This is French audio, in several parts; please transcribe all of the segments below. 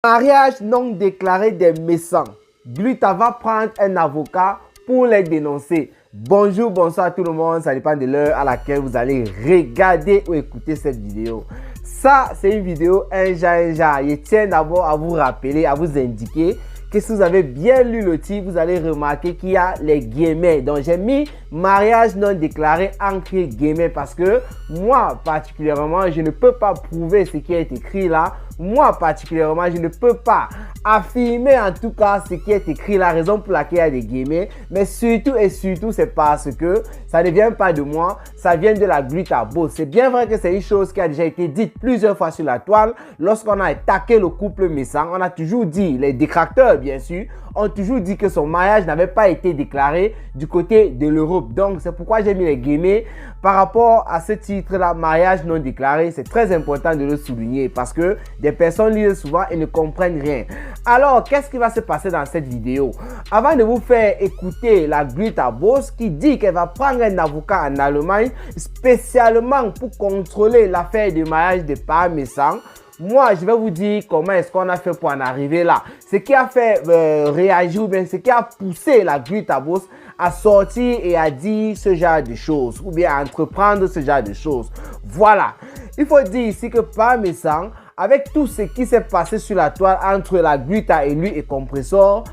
Mariage non déclaré des médecins. Gluta va prendre un avocat pour les dénoncer. Bonjour, bonsoir à tout le monde. Ça dépend de l'heure à laquelle vous allez regarder ou écouter cette vidéo. Ça, c'est une vidéo un genre. Je tiens d'abord à vous rappeler, à vous indiquer que si vous avez bien lu le titre, vous allez remarquer qu'il y a les guillemets. Donc, j'ai mis mariage non déclaré entre guillemets parce que moi, particulièrement, je ne peux pas prouver ce qui est écrit là. Moi, particulièrement, je ne peux pas affirmer en tout cas ce qui est écrit, la raison pour laquelle il y a des guillemets. Mais surtout et surtout, c'est parce que ça ne vient pas de moi, ça vient de la Gluta Boss. C'est bien vrai que c'est une chose qui a déjà été dite plusieurs fois sur la toile. Lorsqu'on a attaqué le couple Messang, on a toujours dit, les détracteurs bien sûr, ont toujours dit que son mariage n'avait pas été déclaré du côté de l'Europe. Donc, c'est pourquoi j'ai mis les guillemets par rapport à ce titre-là, mariage non déclaré. C'est très important de le souligner parce que des personnes lisent souvent et ne comprennent rien. Alors, qu'est-ce qui va se passer dans cette vidéo? Avant de vous faire écouter la Gluta Boss qui dit qu'elle va prendre un avocat en Allemagne spécialement pour contrôler l'affaire du mariage de Paa Messang, moi, je vais vous dire comment est-ce qu'on a fait pour en arriver là. Ce qui a fait réagir ou bien ce qui a poussé la Gluta Boss à sortir et à dire ce genre de choses ou bien à entreprendre ce genre de choses. Voilà. Il faut dire ici que Paa Messang, avec tout ce qui s'est passé sur la toile entre la Gluta et lui et Compressor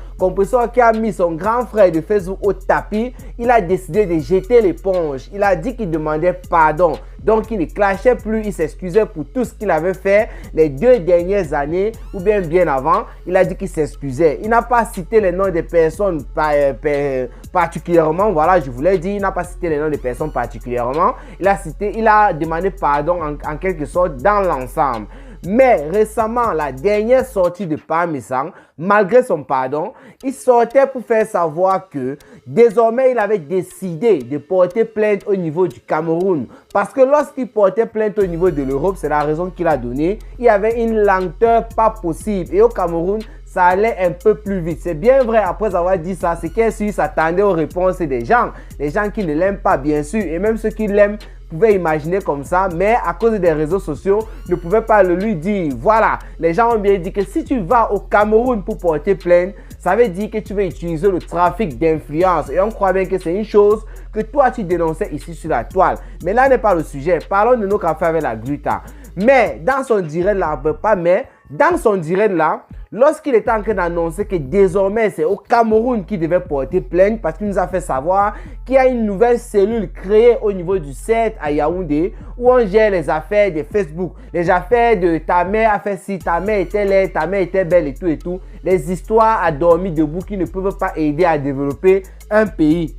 qui a mis son grand frère de Facebook au tapis, il a décidé de jeter l'éponge. Il a dit qu'il demandait pardon. Donc, il ne clashait plus, il s'excusait pour tout ce qu'il avait fait les 2 dernières années ou bien avant. Il a dit qu'il s'excusait. Il n'a pas cité les noms des personnes particulièrement. Voilà, je voulais dire, il n'a pas cité les noms des personnes particulièrement. Il a demandé pardon en quelque sorte dans l'ensemble. Mais récemment, la dernière sortie de Paa Messang, malgré son pardon, il sortait pour faire savoir que désormais, il avait décidé de porter plainte au niveau du Cameroun. Parce que lorsqu'il portait plainte au niveau de l'Europe, c'est la raison qu'il a donnée, il y avait une lenteur pas possible. Et au Cameroun, ça allait un peu plus vite. C'est bien vrai, après avoir dit ça, c'est qu'elle s'attendait aux réponses des gens. Les gens qui ne l'aiment pas, bien sûr, et même ceux qui l'aiment pouvaient imaginer comme ça, mais à cause des réseaux sociaux, ne pouvaient pas le lui dire. Voilà, les gens ont bien dit que si tu vas au Cameroun pour porter plainte, ça veut dire que tu vas utiliser le trafic d'influence. Et on croit bien que c'est une chose que toi tu dénonçais ici sur la toile. Mais là n'est pas le sujet. Parlons de nos cafés avec la Gluta. Mais dans son direct là, dans son direct là, lorsqu'il était en train d'annoncer que désormais c'est au Cameroun qu'il devait porter plainte parce qu'il nous a fait savoir qu'il y a une nouvelle cellule créée au niveau du CERT à Yaoundé où on gère les affaires de Facebook, les affaires de ta mère a fait ci, ta mère était laide, ta mère était belle et tout, les histoires à dormir debout qui ne peuvent pas aider à développer un pays.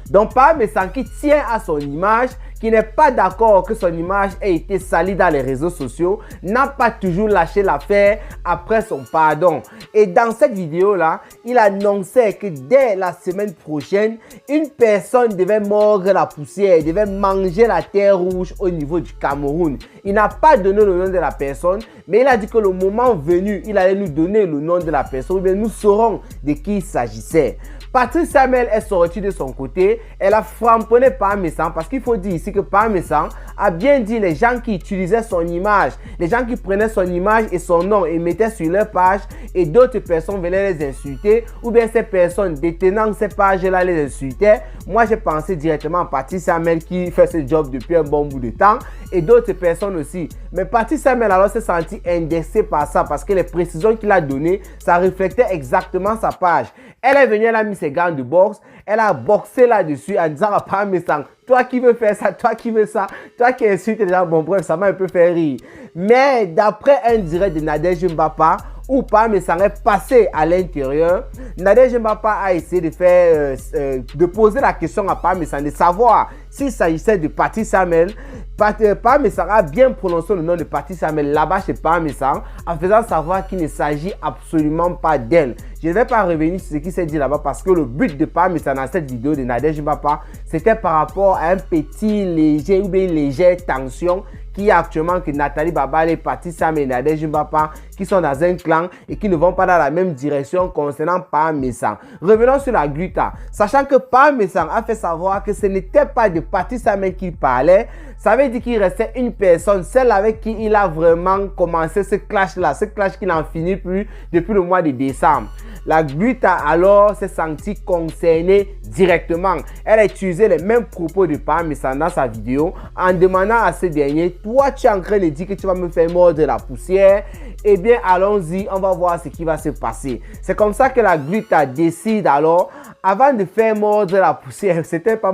Donc Paa Messang qui tient à son image, qui n'est pas d'accord que son image ait été salie dans les réseaux sociaux, n'a pas toujours lâché l'affaire après son pardon. Et dans cette vidéo-là, il annonçait que dès la semaine prochaine, une personne devait mordre la poussière, devait manger la terre rouge au niveau du Cameroun. Il n'a pas donné le nom de la personne, mais il a dit que le moment venu, il allait nous donner le nom de la personne, ou bien nous saurons de qui il s'agissait. Patrice Samuel est sorti de son côté, elle a framponné Paa Messang parce qu'il faut dire ici que Paa Messang a bien dit les gens qui utilisaient son image, les gens qui prenaient son image et son nom et mettaient sur leur page et d'autres personnes venaient les insulter ou bien ces personnes détenant ces pages-là les insultaient. Moi j'ai pensé directement à Patrice Samuel qui fait ce job depuis un bon bout de temps et d'autres personnes aussi. Mais Patrice Samuel alors s'est senti indexé par ça parce que les précisions qu'il a données, ça reflétait exactement sa page. Elle est venue, elle a mis ses gants de boxe, elle a boxé là-dessus en disant à Paa Messang, toi qui veux faire ça, toi qui veux ça, toi qui insultes les gens, bon bref, ça m'a un peu fait rire. Mais d'après un direct de Nadège Mbapa, où Paa Messang est passé à l'intérieur, Nadège Mbapa a essayé de poser la question à Paa Messang, de savoir s'il s'agissait de Patrice Samuel. Paa Messang a bien prononcé le nom de Patrice Samuel là-bas chez Paa Messang en faisant savoir qu'il ne s'agit absolument pas d'elle. Je ne vais pas revenir sur ce qui s'est dit là-bas parce que le but de Paa Messang dans cette vidéo de Nadège Mbapa, c'était par rapport à un petit léger ou bien légère tension qui est actuellement que Nathalie Babale, Patrice Samuel et Nadège Mbapa qui sont dans un clan et qui ne vont pas dans la même direction concernant Paa Messang. Revenons sur la Gluta. Sachant que Paa Messang a fait savoir que ce n'était pas de Patrice Samen qui parlait, ça veut dire qu'il restait une personne, celle avec qui il a vraiment commencé ce clash-là, ce clash qui n'en finit plus depuis le mois de décembre. La Gluta alors s'est sentie concernée directement. Elle a utilisé les mêmes propos de Parmesan dans sa vidéo en demandant à ce dernier, toi tu es en train de dire que tu vas me faire mordre la poussière, eh bien allons-y, on va voir ce qui va se passer. C'est comme ça que la Gluta décide alors, avant de faire mordre la poussière, c'était pas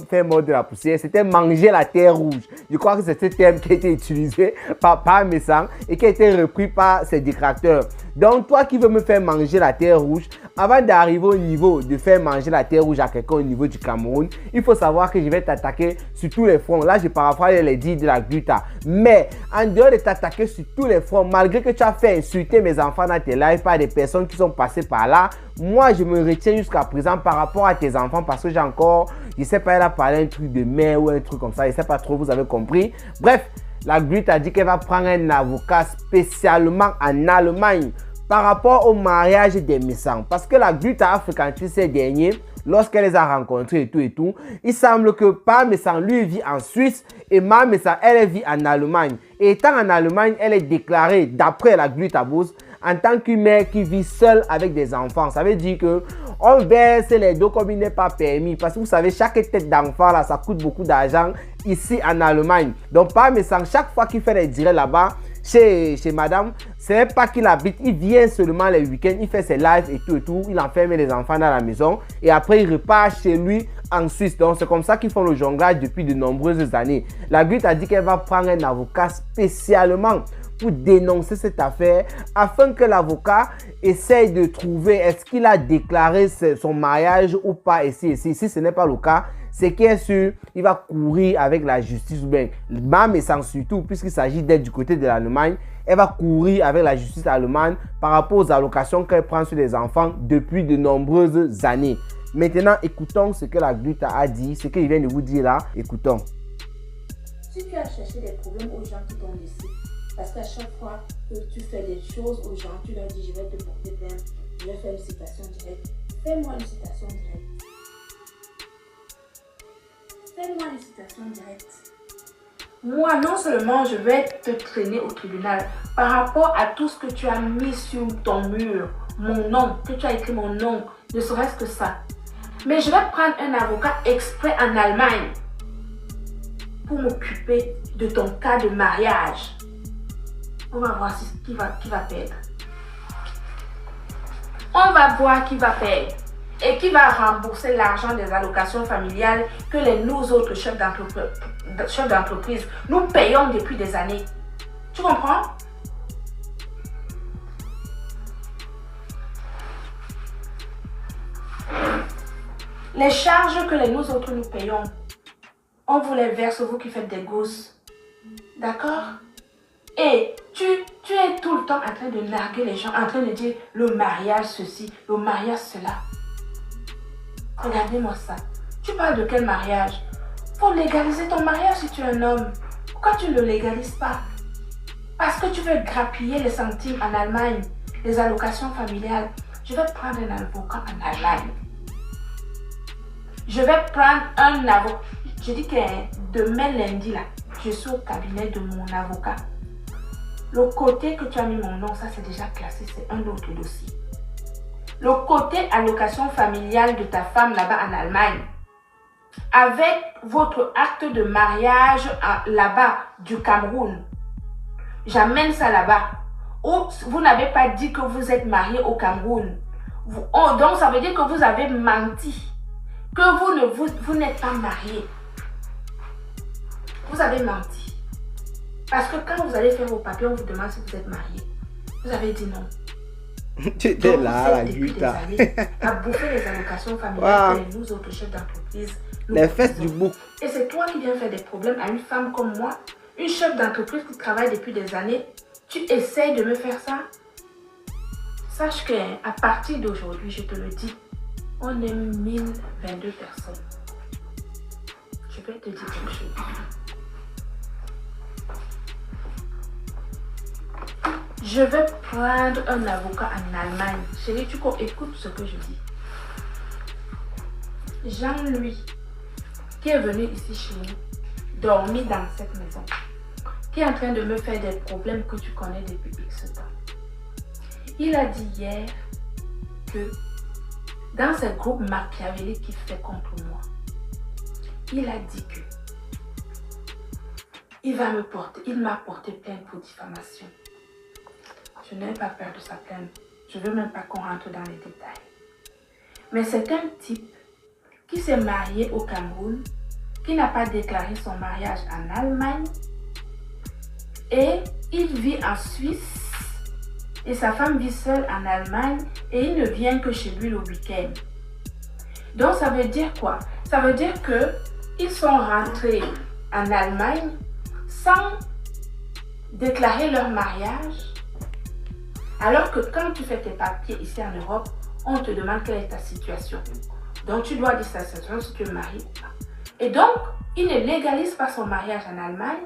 faire mordre la poussière, c'était manger la terre rouge. Je crois que c'est ce terme qui a été utilisé par Parmesan et qui a été repris par ses détracteurs. Donc toi qui veux me faire manger la terre rouge, avant d'arriver au niveau de faire manger la terre rouge à quelqu'un au niveau du Cameroun, il faut savoir que je vais t'attaquer sur tous les fronts. Là, je paraphrase les dits de la Gluta. Mais en dehors de t'attaquer sur tous les fronts, malgré que tu as fait insulter mes enfants dans tes lives par des personnes qui sont passées par là, moi, je me retiens jusqu'à présent par rapport à tes enfants parce que j'ai encore, je sais pas, elle a parlé un truc de mère ou un truc comme ça, je sais pas trop, vous avez compris. Bref, la Gluta a dit qu'elle va prendre un avocat spécialement en Allemagne par rapport au mariage des Messang. Parce que la Gluta a fréquenté ces derniers lorsqu'elle les a rencontrés et tout. Il semble que Parmesan, lui, vit en Suisse et Parmesan, elle vit en Allemagne. Et étant en Allemagne, elle est déclarée, d'après la Gluta Boss, en tant qu'une mère qui vit seule avec des enfants. Ça veut dire que on verse les dos comme il n'est pas permis. Parce que vous savez, chaque tête d'enfant, là, ça coûte beaucoup d'argent ici en Allemagne. Donc, Parmesan, chaque fois qu'il fait les directs là-bas, chez madame, c'est pas qu'il habite, il vient seulement les week-ends, il fait ses lives et tout, il enferme les enfants dans la maison et après il repart chez lui en Suisse. Donc c'est comme ça qu'ils font le jonglage depuis de nombreuses années. La Gluta a dit qu'elle va prendre un avocat spécialement pour dénoncer cette affaire afin que l'avocat essaye de trouver est-ce qu'il a déclaré son mariage ou pas ici. Si ce n'est pas le cas, c'est qui est sûr, il va courir avec la justice ou bien Parmesan surtout puisqu'il s'agit d'être du côté de l'Allemagne, elle va courir avec la justice allemande par rapport aux allocations qu'elle prend sur les enfants depuis de nombreuses années. Maintenant, écoutons ce que la Gluta a dit, ce qu'il vient de vous dire là, écoutons. Si tu as cherché des problèmes aux gens qui t'ont laissé, parce qu'à chaque fois que tu fais des choses aux gens, tu leur dis je vais te porter plainte, je vais faire une citation directe. Fais-moi une citation directe. Fais-moi une citation directe. Moi, non seulement je vais te traîner au tribunal par rapport à tout ce que tu as mis sur ton mur, mon nom, que tu as écrit mon nom, ne serait-ce que ça. Mais je vais prendre un avocat exprès en Allemagne pour m'occuper de ton cas de mariage. On va voir qui va perdre. On va voir qui va perdre. Et qui va rembourser l'argent des allocations familiales que nous autres chefs d'entreprise, nous payons depuis des années. Tu comprends? Les charges que nous autres nous payons, on vous les verse, vous qui faites des gosses. D'accord? Et tu es tout le temps en train de narguer les gens, en train de dire le mariage ceci, le mariage cela. Regardez-moi ça. Tu parles de quel mariage? Faut légaliser ton mariage si tu es un homme. Pourquoi tu ne le légalises pas? Parce que tu veux grappiller les centimes en Allemagne, les allocations familiales. Je vais prendre un avocat en Allemagne. Je vais prendre un avocat. Je dis que demain lundi, là, je suis au cabinet de mon avocat. Le côté que tu as mis mon nom, ça c'est déjà classé, c'est un autre dossier. Le côté allocation familiale de ta femme là-bas en Allemagne, avec votre acte de mariage là-bas du Cameroun, j'amène ça là-bas. Ou vous n'avez pas dit que vous êtes marié au Cameroun. Donc ça veut dire que vous avez menti, que vous n'êtes pas marié. Vous avez menti. Parce que quand vous allez faire vos papiers, on vous demande si vous êtes marié. Vous avez dit non. Tu étais là, la Gluta. À bouffer les allocations familiales que nous autres chefs d'entreprise. Les fesses du bouc. Et c'est toi qui viens faire des problèmes à une femme comme moi, une chef d'entreprise qui travaille depuis des années. Tu essayes de me faire ça. Sache qu'à partir d'aujourd'hui, je te le dis, on est 1022 personnes. Je vais te dire quelque chose. Je vais prendre un avocat en Allemagne. Chérie, tu écoutes ce que je dis. Jean-Louis, qui est venu ici chez nous, dormi dans cette maison, qui est en train de me faire des problèmes que tu connais depuis X temps. Il a dit hier que dans ce groupe machiavélique qu'il fait contre moi, il a dit que il m'a porté plainte pour diffamation. Je n'ai pas peur de sa plainte. Je ne veux même pas qu'on rentre dans les détails. Mais c'est un type qui s'est marié au Cameroun, qui n'a pas déclaré son mariage en Allemagne, et il vit en Suisse, et sa femme vit seule en Allemagne, et il ne vient que chez lui le week-end. Donc ça veut dire quoi? Ça veut dire qu'ils sont rentrés en Allemagne sans déclarer leur mariage, alors que quand tu fais tes papiers ici en Europe, on te demande quelle est ta situation. Donc tu dois dire ta situation si tu es marié ou pas. Et donc, il ne légalise pas son mariage en Allemagne.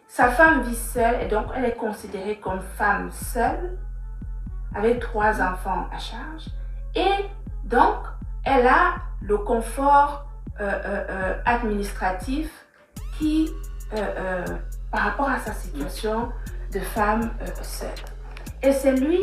Sa femme vit seule et donc elle est considérée comme femme seule, avec 3 enfants à charge. Et donc, elle a le confort administratif qui, par rapport à sa situation de femme seule. Et c'est lui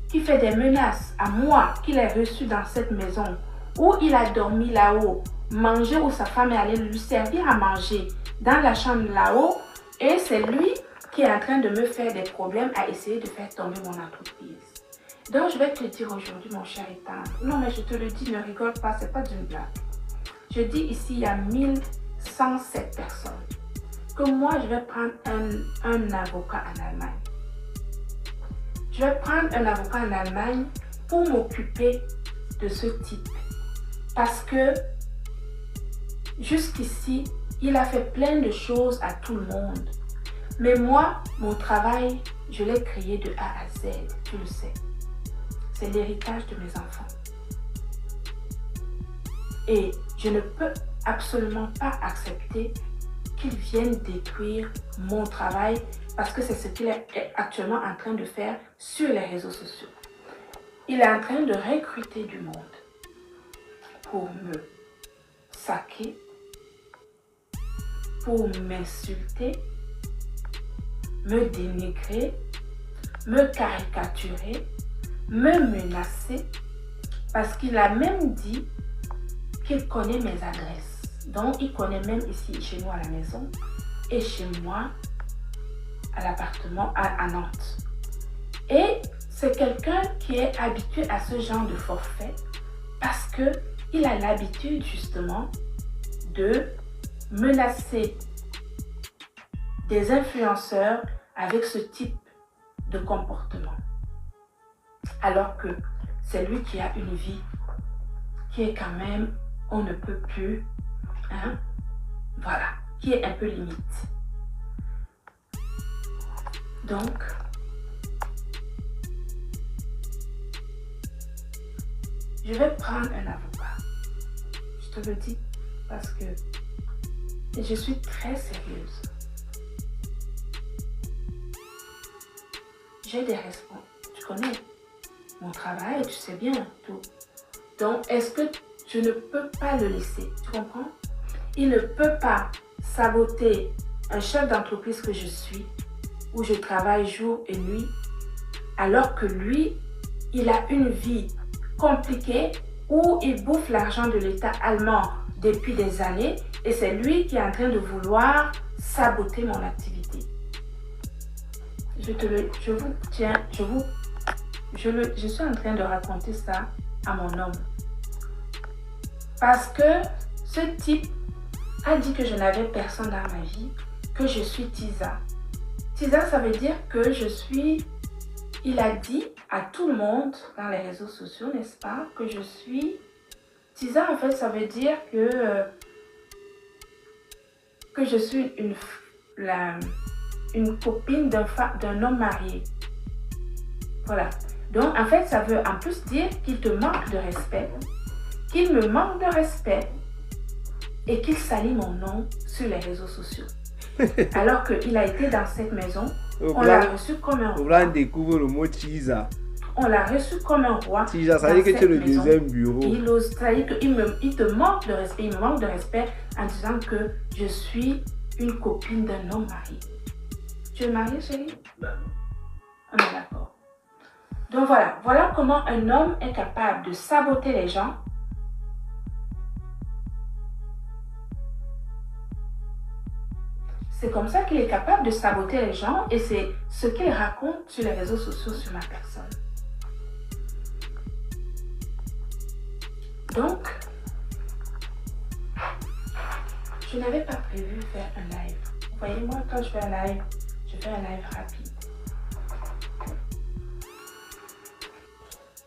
qui fait des menaces à moi qu'il a reçu dans cette maison où il a dormi là-haut, mangé où sa femme est allée lui servir à manger dans la chambre là-haut. Et c'est lui qui est en train de me faire des problèmes à essayer de faire tomber mon entreprise. Donc je vais te dire aujourd'hui, mon cher Ethan, non mais je te le dis, ne rigole pas, c'est pas d'une blague. Je dis ici, il y a 1107 personnes que moi je vais prendre un avocat en Allemagne. Je vais prendre un avocat en Allemagne pour m'occuper de ce type. Parce que jusqu'ici, il a fait plein de choses à tout le monde. Mais moi, mon travail, je l'ai créé de A à Z, tu le sais. C'est l'héritage de mes enfants. Et je ne peux absolument pas accepter qu'il vienne détruire mon travail parce que c'est ce qu'il est actuellement en train de faire sur les réseaux sociaux. Il est en train de recruter du monde pour me saquer, pour m'insulter, me dénigrer, me caricaturer, me menacer, parce qu'il a même dit qu'il connaît mes adresses. Donc, il connaît même ici, chez nous à la maison, et chez moi, à l'appartement à Nantes. Et c'est quelqu'un qui est habitué à ce genre de forfait, parce qu'il a l'habitude justement de menacer des influenceurs avec ce type de comportement. Alors que c'est lui qui a une vie qui est quand même, on ne peut plus, hein, voilà, qui est un peu limite. Donc, je vais prendre un avocat. Je te le dis parce que je suis très sérieuse. J'ai des responsabilités. Tu connais mon travail, tu sais bien tout. Donc, est-ce que je ne peux pas le laisser? Tu comprends? Il ne peut pas saboter un chef d'entreprise que je suis, où je travaille jour et nuit, alors que lui, il a une vie compliquée où il bouffe l'argent de l'État allemand depuis des années et c'est lui qui est en train de vouloir saboter mon activité. Je suis en train de raconter ça à mon homme. Parce que ce type a dit que je n'avais personne dans ma vie, que je suis Tisa. Tisa, ça veut dire que je suis... Il a dit à tout le monde dans les réseaux sociaux, n'est-ce pas, que je suis... Tisa, en fait, ça veut dire que je suis une copine d'un homme marié. Voilà. Donc, en fait, ça veut en plus dire qu'il te manque de respect, qu'il me manque de respect et qu'il salit mon nom sur les réseaux sociaux. Alors qu'il a été dans cette maison, on l'a reçu comme un roi. On découvre le mot Tisa. on l'a reçu comme un roi. Si, ça veut dire que tu es le deuxième bureau. Il ose, ça veut dire qu'il te manque de respect. Il me manque de respect en disant que je suis une copine d'un homme marié. Tu es marié, chérie? Ben non. On est d'accord. Donc voilà comment un homme est capable de saboter les gens. C'est comme ça qu'il est capable de saboter les gens et c'est ce qu'il raconte sur les réseaux sociaux sur ma personne. Donc, je n'avais pas prévu faire un live. Vous voyez, moi, quand je fais un live rapide.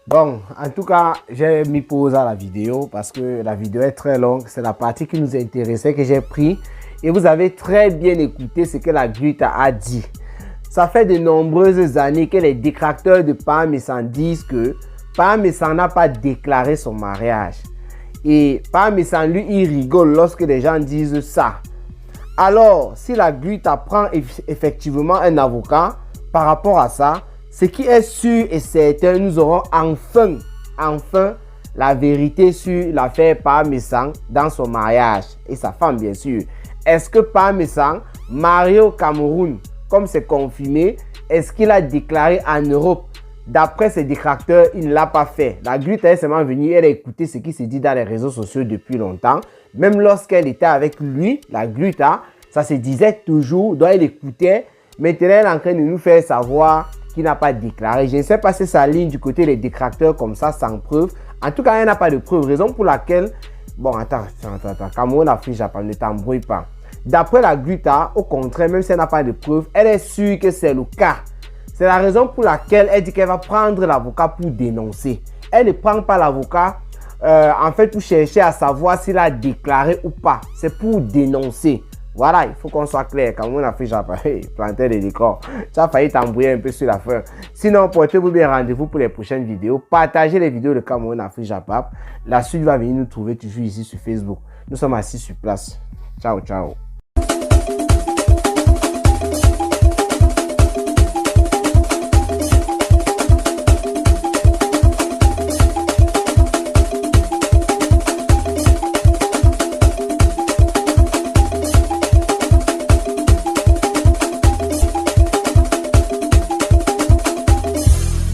Bon, en tout cas, j'ai mis pause à la vidéo parce que la vidéo est très longue. C'est la partie qui nous intéressait que j'ai pris. Et vous avez très bien écouté ce que la Gluta a dit. Ça fait de nombreuses années que les détracteurs de Pam Missang disent que Pam Missang n'a pas déclaré son mariage. Et Pam Missang, lui, il rigole lorsque les gens disent ça. Alors, si la Gluta prend effectivement un avocat par rapport à ça, ce qui est sûr et certain, nous aurons enfin la vérité sur l'affaire Pam Missang dans son mariage et sa femme, bien sûr. Est-ce que Pam Missang, marié au Cameroun, comme c'est confirmé, est-ce qu'il a déclaré en Europe? D'après ses détracteurs, il ne l'a pas fait. La Gluta est seulement venue, elle a écouté ce qui se dit dans les réseaux sociaux depuis longtemps. Même lorsqu'elle était avec lui, la Gluta, ça se disait toujours, donc elle écoutait. Maintenant, elle est en train de nous faire savoir qu'il n'a pas déclaré. Je ne sais pas si ça ligne du côté des détracteurs comme ça, sans preuve. En tout cas, elle n'a pas de preuve. Raison pour laquelle... Bon, attends. Cameroun, Afrique, Japon, ne t'embrouille pas. D'après la Gluta, au contraire, même si elle n'a pas de preuve, elle est sûre que c'est le cas. C'est la raison pour laquelle elle dit qu'elle va prendre l'avocat pour dénoncer. Elle ne prend pas l'avocat en fait pour chercher à savoir s'il a déclaré ou pas. C'est pour dénoncer. Voilà, il faut qu'on soit clair. Cameroun, Afrique, Japon, planter des décors. Tu as failli t'embrouiller un peu sur l'affaire. Sinon, portez-vous bien rendez-vous pour les prochaines vidéos. Partagez les vidéos de Cameroun, Afrique, Japon. La suite va venir nous trouver toujours ici sur Facebook. Nous sommes assis sur place. Ciao, ciao.